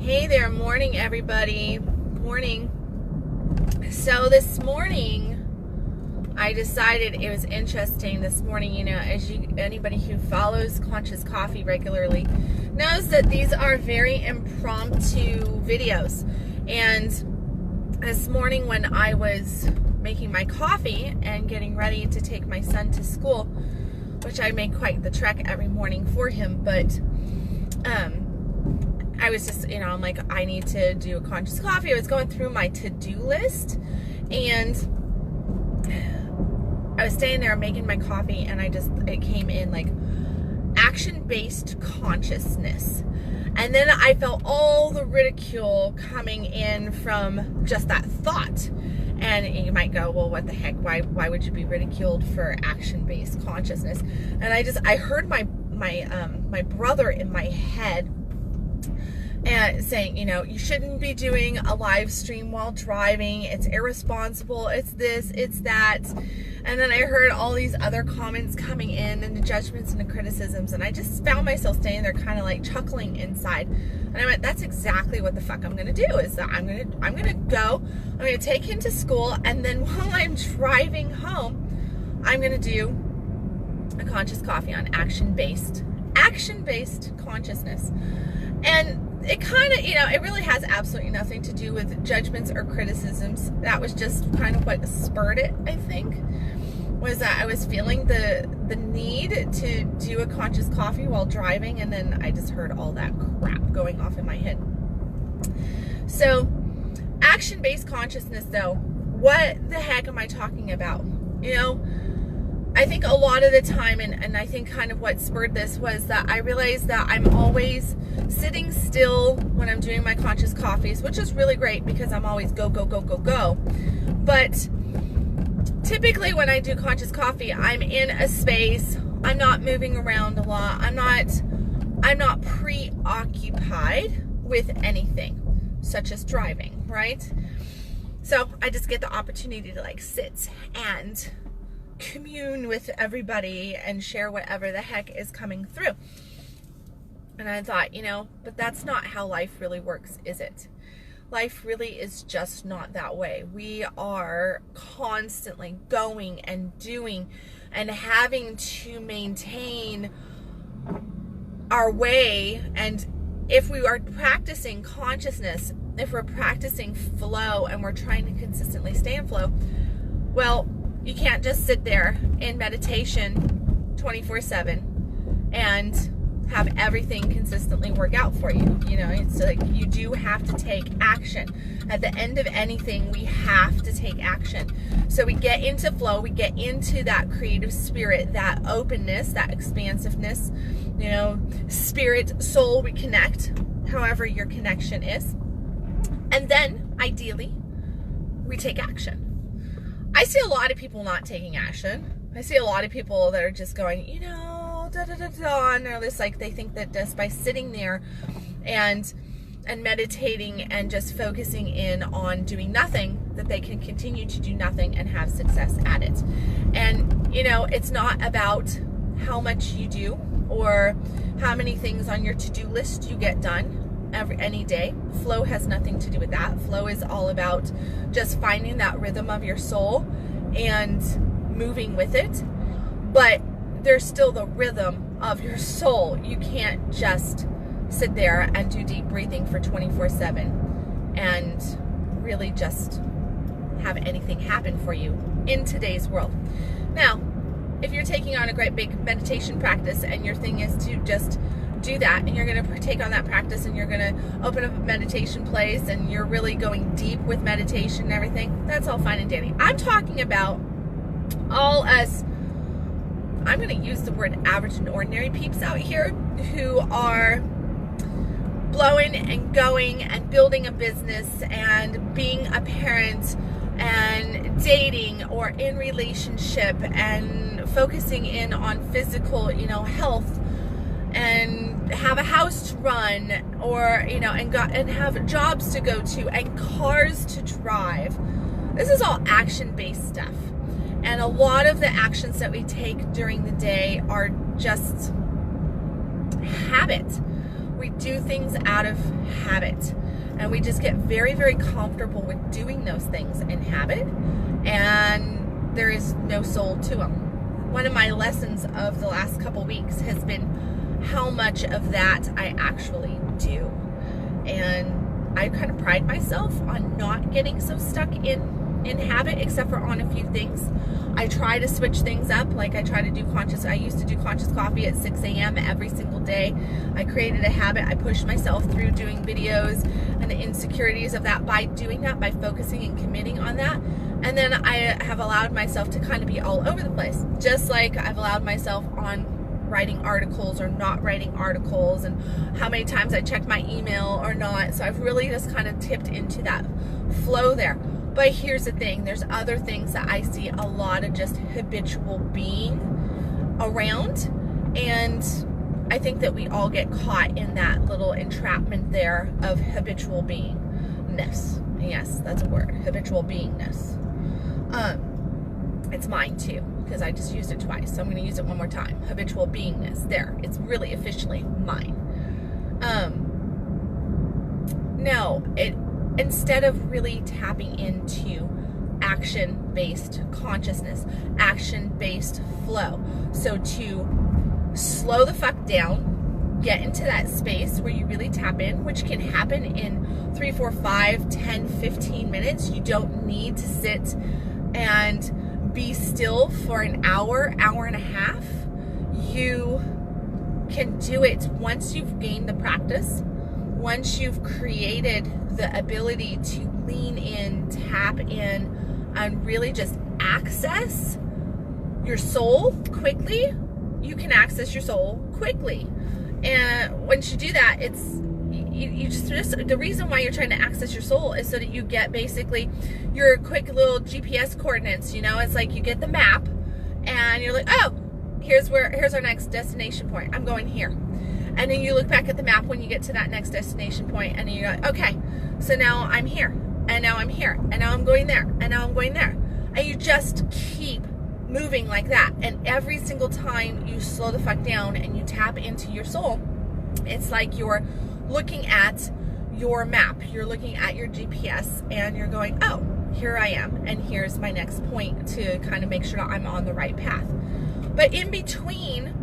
Hey there, morning everybody. Morning. So this morning I decided it was interesting this morning, anybody who follows Conscious Coffee regularly knows that these are very impromptu videos. And this morning when I was making my coffee and getting ready to take my son to school, which I make quite the trek every morning for him, but I was just, I'm like, I need to do a Conscious Coffee. I was going through my to-do list, and I was staying there making my coffee, and it came in like action-based consciousness. And then I felt all the ridicule coming in from just that thought. And you might go, well, what the heck? Why would you be ridiculed for action-based consciousness? And I heard my brother in my head and saying, you shouldn't be doing a live stream while driving. It's irresponsible. It's this, it's that. And then I heard all these other comments coming in, and the judgments and the criticisms, and I just found myself staying there kind of like chuckling inside. And I went, that's exactly what the fuck I'm gonna do, is that I'm gonna take him to school, and then while I'm driving home, I'm gonna do a Conscious Coffee on action-based consciousness. And it kind of, it really has absolutely nothing to do with judgments or criticisms. That was just kind of what spurred it, I think, was that I was feeling the need to do a Conscious Coffee while driving, and then I just heard all that crap going off in my head. So, action-based consciousness, though, what the heck am I talking about? I think a lot of the time, and I think kind of what spurred this was that I realized that I'm always sitting still when I'm doing my Conscious Coffees, which is really great because I'm always go, go, go, go, go. But typically when I do Conscious Coffee, I'm in a space, I'm not moving around a lot, I'm not preoccupied with anything, such as driving, right? So I just get the opportunity to like sit and commune with everybody and share whatever the heck is coming through. And I thought, but that's not how life really works, is it? Life really is just not that way. We are constantly going and doing and having to maintain our way. And if we are practicing consciousness, if we're practicing flow and we're trying to consistently stay in flow, well, you can't just sit there in meditation 24/7 and have everything consistently work out for you. It's like you do have to take action. At the end of anything, we have to take action. So we get into flow, we get into that creative spirit, that openness, that expansiveness, spirit, soul, we connect, however your connection is. And then, ideally, we take action. I see a lot of people not taking action. I see a lot of people that are just going, and they're just like, they think that just by sitting there and meditating and just focusing in on doing nothing, that they can continue to do nothing and have success at it. And, it's not about how much you do or how many things on your to-do list you get done any day. Flow has nothing to do with that. Flow is all about just finding that rhythm of your soul and moving with it. But there's still the rhythm of your soul. You can't just sit there and do deep breathing for 24/7 and really just have anything happen for you in today's world. Now, if you're taking on a great big meditation practice and your thing is to just do that, and you're going to take on that practice, and you're going to open up a meditation place, and you're really going deep with meditation and everything, that's all fine and dandy. I'm talking about all us, I'm going to use the word average and ordinary peeps out here who are blowing and going and building a business and being a parent and dating or in relationship and focusing in on physical, health, and have a house to run, or and have jobs to go to and cars to drive. This is all action-based stuff, and a lot of the actions that we take during the day are just habit. We do things out of habit, and we just get very, very comfortable with doing those things in habit, and there is no soul to them. One of my lessons of the last couple weeks has been how much of that I actually do. And I kind of pride myself on not getting so stuck in habit, except for on a few things. I try to switch things up. Like I used to do conscious coffee at 6 a.m. every single day. I created a habit. I pushed myself through doing videos and the insecurities of that by doing that, by focusing and committing on that. And then I have allowed myself to kind of be all over the place. Just like I've allowed myself on writing articles or not writing articles, and how many times I checked my email or not. So I've really just kind of tipped into that flow there. But here's the thing, there's other things that I see a lot of just habitual being around, and I think that we all get caught in that little entrapment there of habitual beingness. Yes, that's a word, habitual beingness. It's mine too, because I just used it twice, so I'm going to use it one more time. Habitual beingness, there, it's really officially mine. No, instead of really tapping into action-based consciousness, action-based flow. So to slow the fuck down, get into that space where you really tap in, which can happen in 3, 4, 5, 10, 15 minutes. You don't need to sit and be still for an hour, hour and a half. You can do it once you've gained the practice, once you've created the ability to lean in, tap in, and really just access your soul quickly. You can access your soul quickly. And once you do that, it's you just the reason why you're trying to access your soul is so that you get basically your quick little GPS coordinates. You know, it's like you get the map and you're like, oh, here's our next destination point. I'm going here. And then you look back at the map when you get to that next destination point, and you're like, okay, so now I'm here, and now I'm here, and now I'm going there, and now I'm going there. And you just keep moving like that. And every single time you slow the fuck down and you tap into your soul, it's like you're looking at your map, you're looking at your GPS, and you're going, oh, here I am, and here's my next point to kind of make sure that I'm on the right path. But in between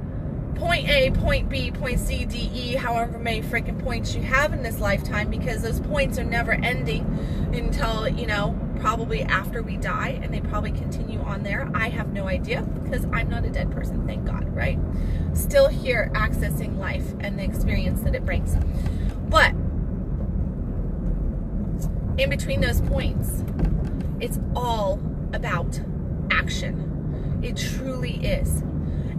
point A, point B, point C, D, E, however many freaking points you have in this lifetime, because those points are never ending until, you know, probably after we die, and they probably continue on there. I have no idea, because I'm not a dead person, thank God, right? Still here accessing life and the experience that it brings. But in between those points, it's all about action. It truly is.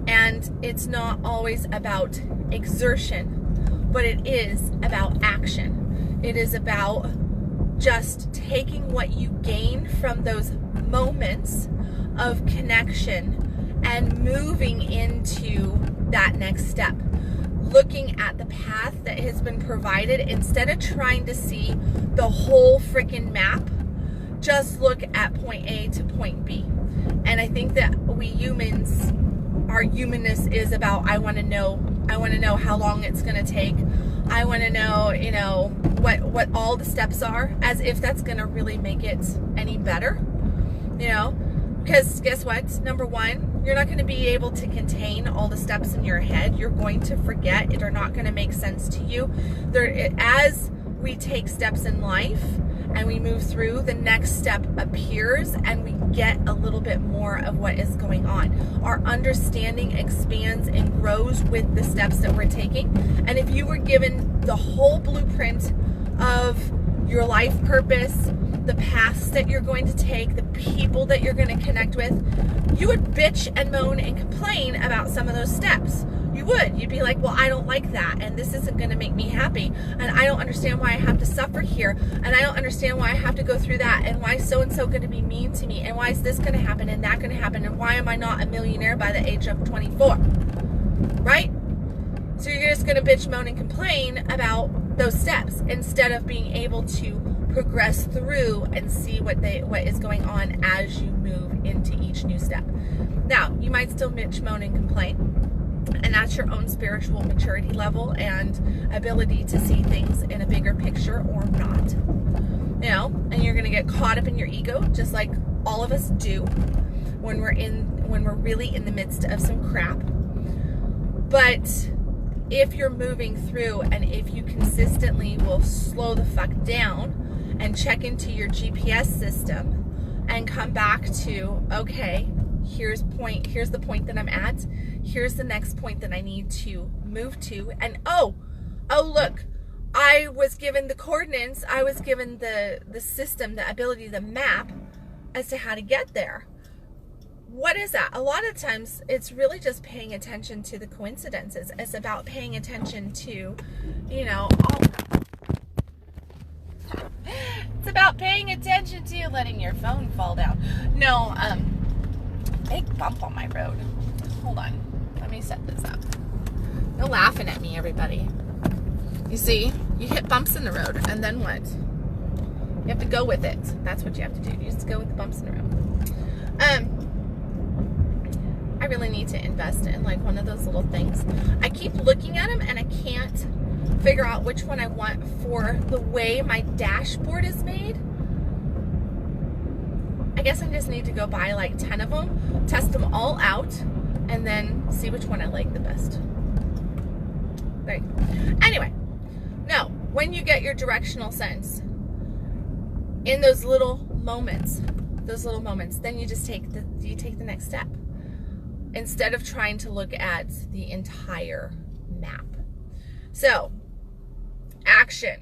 And it's not always about exertion, but it is about action. It is about just taking what you gain from those moments of connection and moving into that next step. Looking at the path that has been provided, instead of trying to see the whole freaking map, just look at point A to point B. And I think that we humans, our humanness is about, I want to know how long it's going to take. I want to know, you know, what all the steps are, as if that's going to really make it any better, you know, because guess what? Number one, you're not going to be able to contain all the steps in your head. You're going to forget. They're not going to make sense to you. As we take steps in life and we move through, the next step appears and we get a little bit more of what is going on. Our understanding expands and grows with the steps that we're taking. And if you were given the whole blueprint of your life purpose, the paths that you're going to take, the people that you're going to connect with, you would bitch and moan and complain about some of those steps. You would. You'd be like, well, I don't like that, and this isn't going to make me happy, and I don't understand why I have to suffer here, and I don't understand why I have to go through that, and why is so-and-so going to be mean to me, and why is this going to happen and that going to happen, and why am I not a millionaire by the age of 24? Right? So you're just going to bitch, moan, and complain about those steps instead of being able to progress through and see what is going on as you move into each new step. Now, you might still bitch, moan, and complain, And that's your own spiritual maturity level and ability to see things in a bigger picture or not. You know, and you're going to get caught up in your ego, just like all of us do when we're really in the midst of some crap. But if you're moving through, and if you consistently will slow the fuck down and check into your GPS system and come back to, okay, here's the point that I'm at, here's the next point that I need to move to, and oh look, I was given the coordinates, I was given the system, the ability, the map as to how to get there. What is that? A lot of times it's really just paying attention to the coincidences. It's about paying attention to, you know, it's about paying attention to letting your phone fall down. No, big bump on my road. Hold on. Let me set this up. You're laughing at me, everybody. You see, you hit bumps in the road, and then what? You have to go with it. That's what you have to do. You just go with the bumps in the road. I really need to invest in like one of those little things. I keep looking at them and I can't figure out which one I want for the way my dashboard is made. I guess I just need to go buy like 10 of them, test them all out, and then see which one I like the best. Right. Anyway, no, when you get your directional sense in those little moments, then you just take the next step instead of trying to look at the entire map. So, action,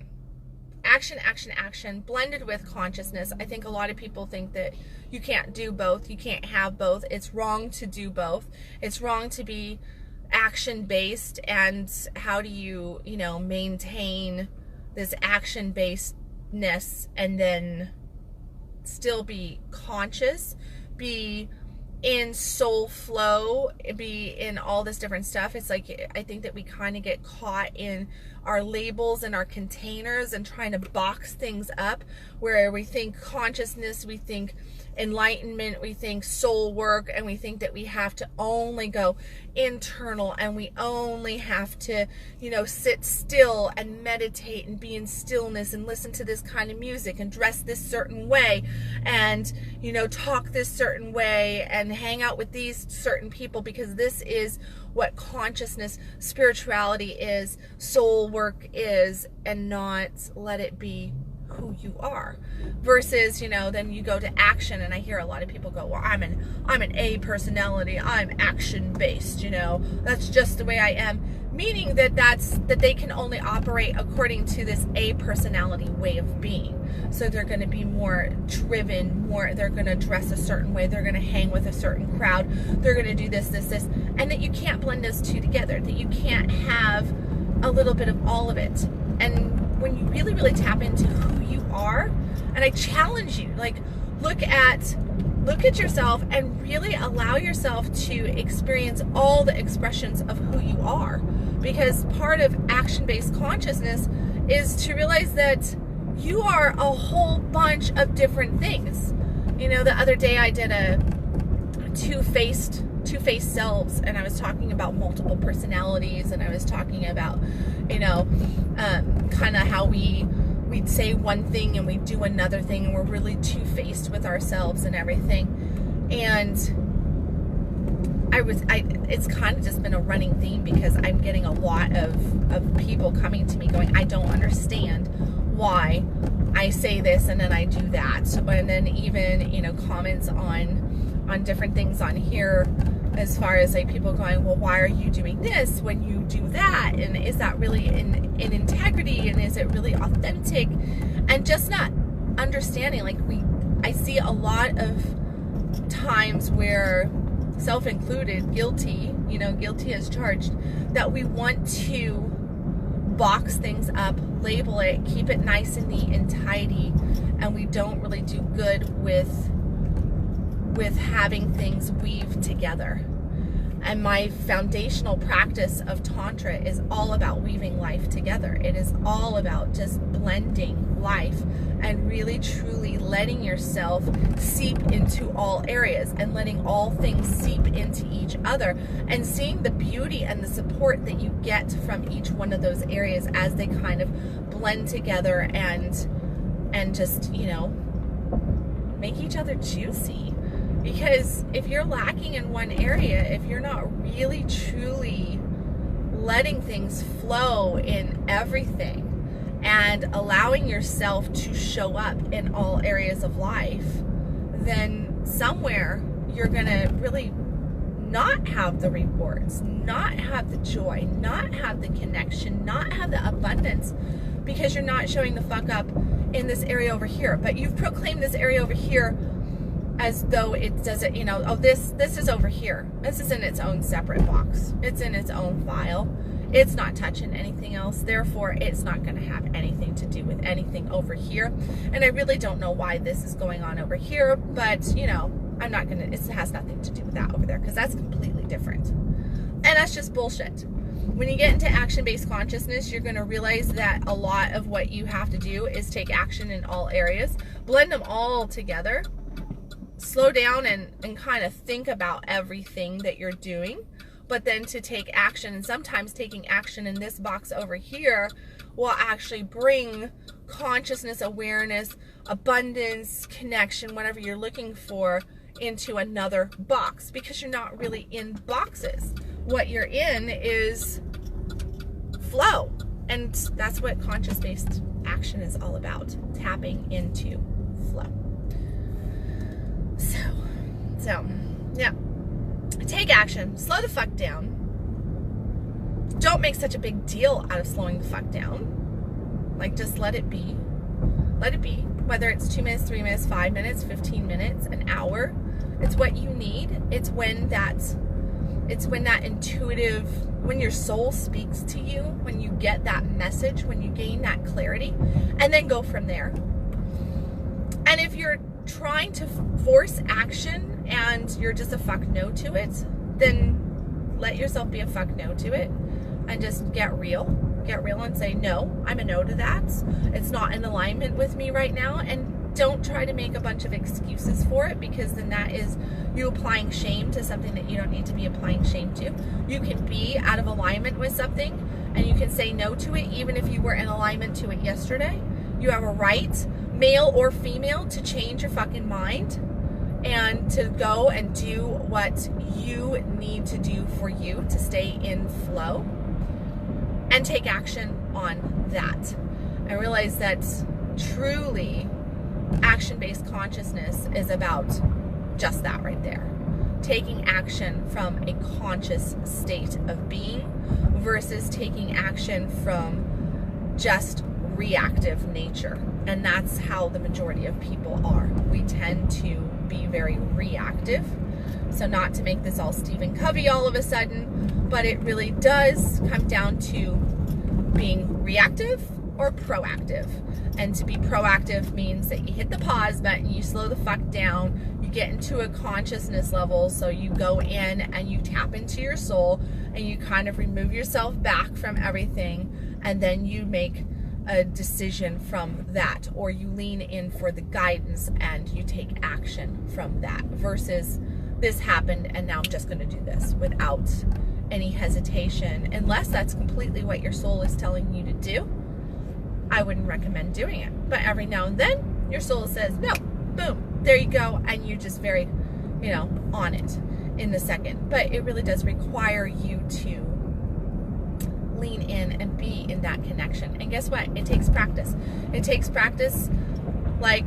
blended with consciousness. I think a lot of people think that you can't do both. You can't have both. It's wrong to do both. It's wrong to be action-based, and how do you, you know, maintain this action-basedness and then still be conscious, be in soul flow, be in all this different stuff. It's like, I think that we kind of get caught in our labels and our containers and trying to box things up, where we think consciousness, we think enlightenment, we think soul work, and we think that we have to only go internal, and we only have to, you know, sit still and meditate and be in stillness and listen to this kind of music and dress this certain way and, you know, talk this certain way and hang out with these certain people, because this is what consciousness, spirituality is, soul work is, and not let it be who you are. Versus, you know, then you go to action, and I hear a lot of people go, well, I'm an A personality, I'm action based, you know, that's just the way I am, meaning that they can only operate according to this A personality way of being. So they're going to be more driven, they're going to dress a certain way, they're going to hang with a certain crowd, they're going to do this, and that you can't blend those two together, that you can't have a little bit of all of it. And when you really, really tap into who you are, and I challenge you, like, look at yourself and really allow yourself to experience all the expressions of who you are. Because part of action-based consciousness is to realize that you are a whole bunch of different things. You know, the other day I did a two-faced selves, and I was talking about multiple personalities, and I was talking about, you know, kind of how we'd say one thing and we'd do another thing, and we're really two-faced with ourselves and everything. And it's kind of just been a running theme, because I'm getting a lot of people coming to me going, I don't understand why I say this and then I do that. And then even, you know, comments on different things on here, as far as like people going, well, why are you doing this when you do that? And is that really in integrity? And is it really authentic? And just not understanding, like, I see a lot of times where, self-included, guilty as charged, that we want to box things up, label it, keep it nice and neat and tidy, and we don't really do good with having things weave together. And my foundational practice of Tantra is all about weaving life together. It is all about just blending life and really truly letting yourself seep into all areas and letting all things seep into each other and seeing the beauty and the support that you get from each one of those areas as they kind of blend together and just, you know, make each other juicy. Because if you're lacking in one area, if you're not really truly letting things flow in everything and allowing yourself to show up in all areas of life, then somewhere you're going to really not have the rewards, not have the joy, not have the connection, not have the abundance, because you're not showing the fuck up in this area over here. But you've proclaimed this area over here as though it doesn't, you know, oh, this is over here. This is in its own separate box. It's in its own file. It's not touching anything else. Therefore, it's not going to have anything to do with anything over here. And I really don't know why this is going on over here, but, you know, I'm not going to, it has nothing to do with that over there, because that's completely different. And that's just bullshit. When you get into action-based consciousness, you're going to realize that a lot of what you have to do is take action in all areas, blend them all together, slow down and kind of think about everything that you're doing, but then to take action. And sometimes taking action in this box over here will actually bring consciousness, awareness, abundance, connection, whatever you're looking for, into another box, because you're not really in boxes. What you're in is flow. And that's what conscious-based action is all about, tapping into flow. So, yeah, take action, slow the fuck down. Don't make such a big deal out of slowing the fuck down. Like, just let it be. Let it be. Whether it's 2 minutes, 3 minutes, 5 minutes, 15 minutes, an hour, it's what you need. It's when that intuitive, when your soul speaks to you, when you get that message, when you gain that clarity, and then go from there. And if you're trying to force action and you're just a fuck no to it, then let yourself be a fuck no to it and just get real and say, no, I'm a no to that. It's not in alignment with me right now. And don't try to make a bunch of excuses for it, because then that is you applying shame to something that you don't need to be applying shame to. You can be out of alignment with something and you can say no to it even if you were in alignment to it yesterday. You have a right, male or female, to change your fucking mind and to go and do what you need to do for you to stay in flow and take action on that. I realize that truly action-based consciousness is about just that right there. Taking action from a conscious state of being versus taking action from just reactive nature. And that's how the majority of people are. We tend to be very reactive. So not to make this all Stephen Covey all of a sudden, but it really does come down to being reactive or proactive. And to be proactive means that you hit the pause button, you slow the fuck down, you get into a consciousness level, so you go in and you tap into your soul and you kind of remove yourself back from everything, and then you make a decision from that, or you lean in for the guidance and you take action from that, versus this happened and now I'm just going to do this without any hesitation. Unless that's completely what your soul is telling you to do, I wouldn't recommend doing it. But every now and then your soul says no, boom, there you go, and you just very, you know, on it in the second. But it really does require you to lean in and be in that connection. And guess what? It takes practice. It takes practice like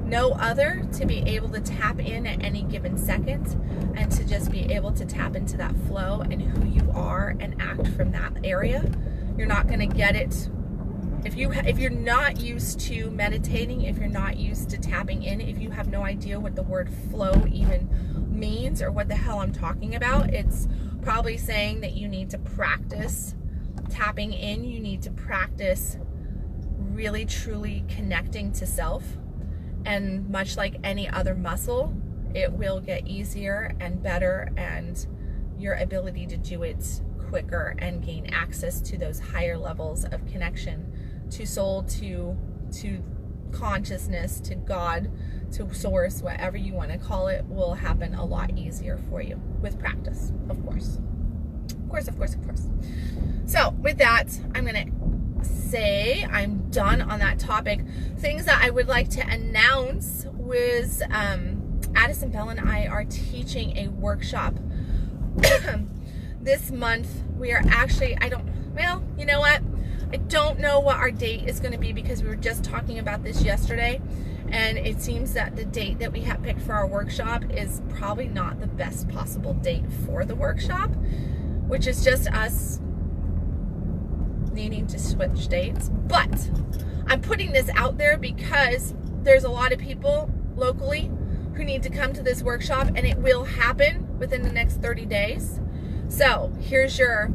no other to be able to tap in at any given second and to just be able to tap into that flow and who you are and act from that area. You're not going to get it if you're not used to meditating, if you're not used to tapping in, if you have no idea what the word flow even means or what the hell I'm talking about. It's probably saying that you need to practice tapping in. You need to practice really truly connecting to self. And much like any other muscle, it will get easier and better and your ability to do it quicker and gain access to those higher levels of connection to soul, to consciousness, to God, to source, whatever you want to call it, will happen a lot easier for you with practice, of course. Of course. So with that, I'm going to say I'm done on that topic. Things that I would like to announce was Addison Bell and I are teaching a workshop this month. We are actually, you know what? I don't know what our date is going to be because we were just talking about this yesterday, and it seems that the date that we have picked for our workshop is probably not the best possible date for the workshop, which is just us needing to switch dates. But I'm putting this out there because there's a lot of people locally who need to come to this workshop, and it will happen within the next 30 days. So here's your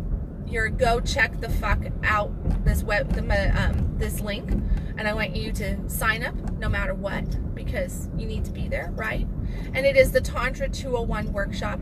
go check the fuck out this this link, and I want you to sign up no matter what, because you need to be there, right? And it is the Tantra 201 workshop.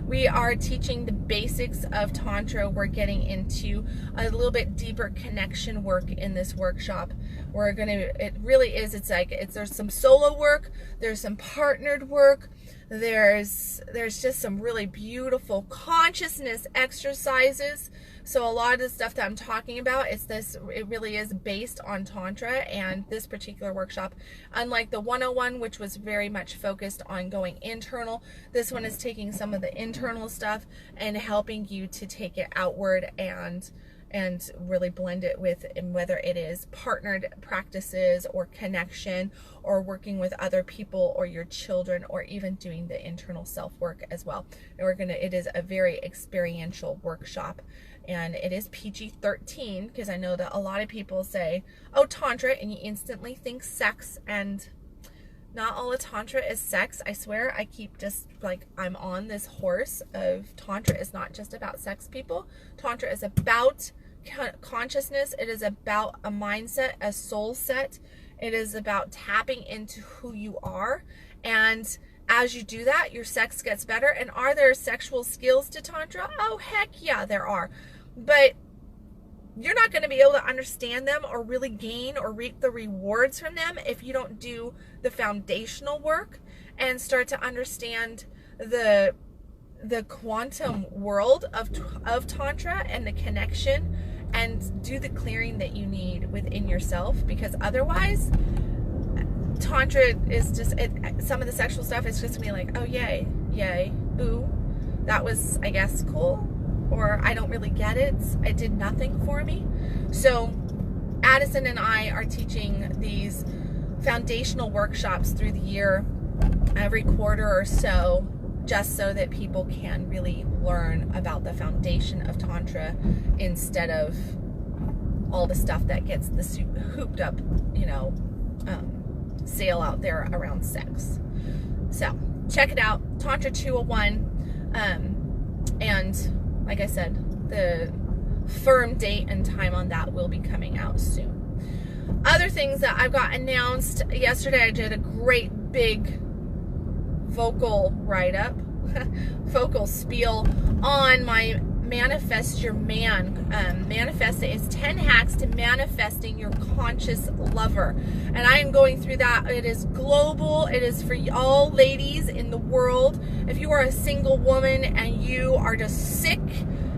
We are teaching the basics of Tantra. We're getting into a little bit deeper connection work in this workshop. It really is, there's some solo work, there's some partnered work, there's just some really beautiful consciousness exercises. So a lot of the stuff that I'm talking about, it really is based on Tantra, and this particular workshop, unlike the 101, which was very much focused on going internal, this one is taking some of the internal stuff and helping you to take it outward and really blend it with, and whether it is partnered practices or connection or working with other people or your children, or even doing the internal self-work as well. And it is a very experiential workshop, and it is PG-13, because I know that a lot of people say, oh, Tantra, and you instantly think sex, and not all of Tantra is sex. I swear, I keep just I'm on this horse of Tantra is not just about sex, people. Tantra is about consciousness. It is about a mindset, a soul set. It is about tapping into who you are, and as you do that, your sex gets better. And are there sexual skills to Tantra? Oh, heck yeah, there are. But you're not going to be able to understand them or really gain or reap the rewards from them if you don't do the foundational work and start to understand the quantum world of Tantra and the connection, and do the clearing that you need within yourself. Because otherwise, Tantra is just, some of the sexual stuff is just going to be like, oh, yay, ooh, that was, I guess, cool, or I don't really get it, it did nothing for me. So Addison and I are teaching these foundational workshops through the year, every quarter or so, just so that people can really learn about the foundation of Tantra instead of all the stuff that gets the hooped up, sale out there around sex. So check it out, Tantra 201, and like I said, the firm date and time on that will be coming out soon. Other things that I've got announced, yesterday I did a great big vocal write-up, vocal spiel on my Manifest Your Man. Manifest It is 10 hacks to manifesting your conscious lover. And I am going through that. It is global. It is for all ladies in the world. If you are a single woman and you are just sick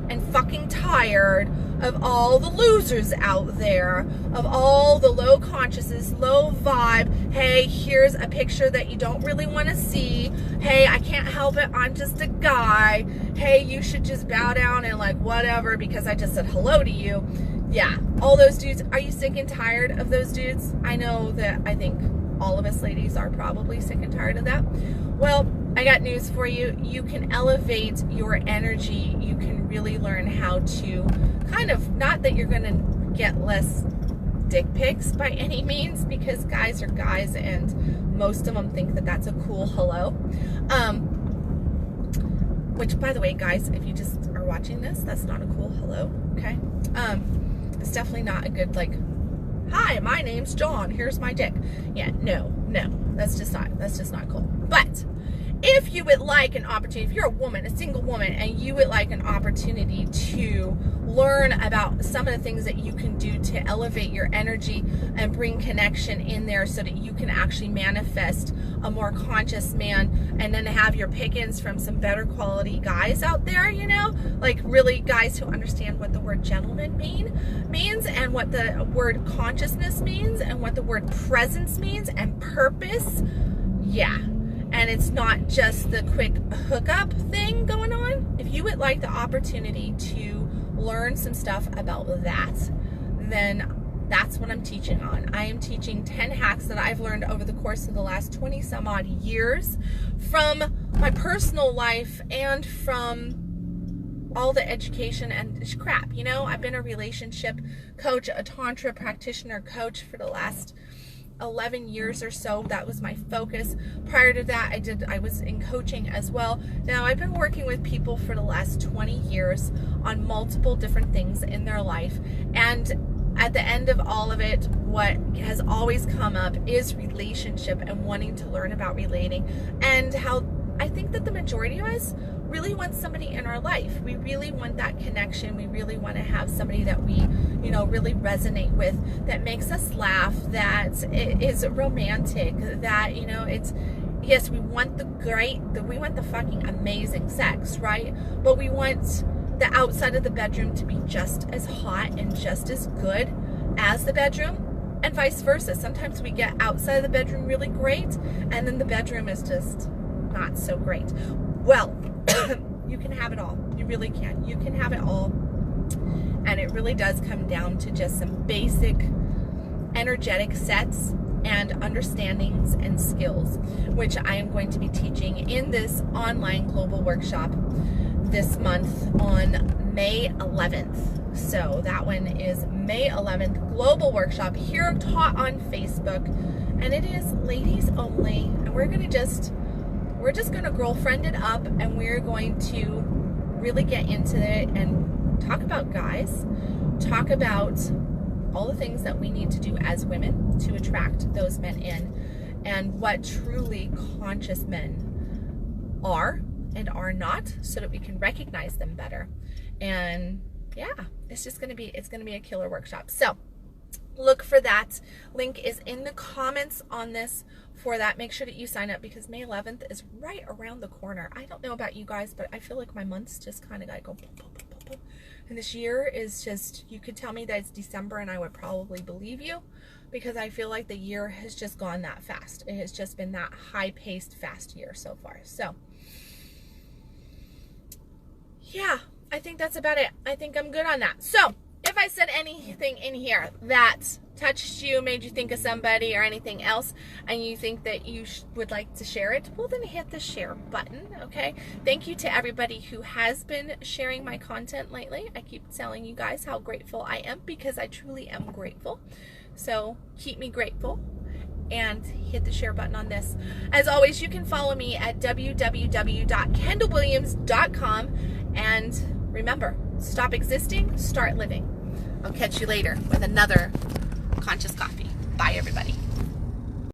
and fucking tired of all the losers out there, of all the low consciousness, low vibe, hey, here's a picture that you don't really want to see, hey, I can't help it, I'm just a guy, hey, you should just bow down and whatever because I just said hello to you. Yeah, all those dudes, are you sick and tired of those dudes? I know that I think all of us ladies are probably sick and tired of that. Well, I got news for you. You can elevate your energy. You can really learn how to not that you're going to get less dick pics by any means, because guys are guys and most of them think that that's a cool hello. Which, by the way, guys, if you just are watching this, that's not a cool hello, okay? It's definitely not a good, hi, my name's John, here's my dick. Yeah, no, that's just not cool. But if you would like an opportunity, if you're a woman, a single woman, and you would like an opportunity to learn about some of the things that you can do to elevate your energy and bring connection in there so that you can actually manifest a more conscious man, and then have your pick-ins from some better quality guys out there, you know, like really guys who understand what the word gentleman means, and what the word consciousness means, and what the word presence means, and purpose. Yeah. And it's not just the quick hookup thing going on. If you would like the opportunity to learn some stuff about that, then that's what I'm teaching on. I am teaching 10 hacks that I've learned over the course of the last 20 some odd years from my personal life and from all the education and crap. You know, I've been a relationship coach, a tantra practitioner coach for the last 11 years or so. That was my focus. Prior to that, I was in coaching as well. Now I've been working with people for the last 20 years on multiple different things in their life, and at the end of all of it, what has always come up is relationship and wanting to learn about relating, and how I think that the majority of us really want somebody in our life. We really want that connection. We really want to have somebody that we, you know, really resonate with, that makes us laugh, that is romantic, that, you know, it's, yes, we want we want the fucking amazing sex, right? But we want the outside of the bedroom to be just as hot and just as good as the bedroom, and vice versa. Sometimes we get outside of the bedroom really great, and then the bedroom is just not so great. Well, you can have it all. You really can. You can have it all. And it really does come down to just some basic energetic sets and understandings and skills, which I am going to be teaching in this online global workshop this month on May 11th. So that one is May 11th, global workshop here, taught on Facebook, and it is ladies only, and we're just gonna girlfriend it up, and we're going to really get into it and talk about guys, talk about all the things that we need to do as women to attract those men in, and what truly conscious men are and are not, so that we can recognize them better. And yeah, it's gonna be a killer workshop. So look for that. Link is in the comments on this for that. Make sure that you sign up, because May 11th is right around the corner. I don't know about you guys, but I feel like my months just kind of like go boom, boom, boom, boom, boom. And this year is just, you could tell me that it's December and I would probably believe you, because I feel like the year has just gone that fast. It has just been that high-paced, fast year so far. So yeah, I think that's about it. I think I'm good on that. So if I said anything in here that touched you, made you think of somebody or anything else, and you think that you would like to share it, well, then hit the share button, okay? Thank you to everybody who has been sharing my content lately. I keep telling you guys how grateful I am, because I truly am grateful. So keep me grateful and hit the share button on this. As always, you can follow me at www.kendalwilliams.com, and remember, stop existing, start living. I'll catch you later with another Conscious Coffee. Bye, everybody.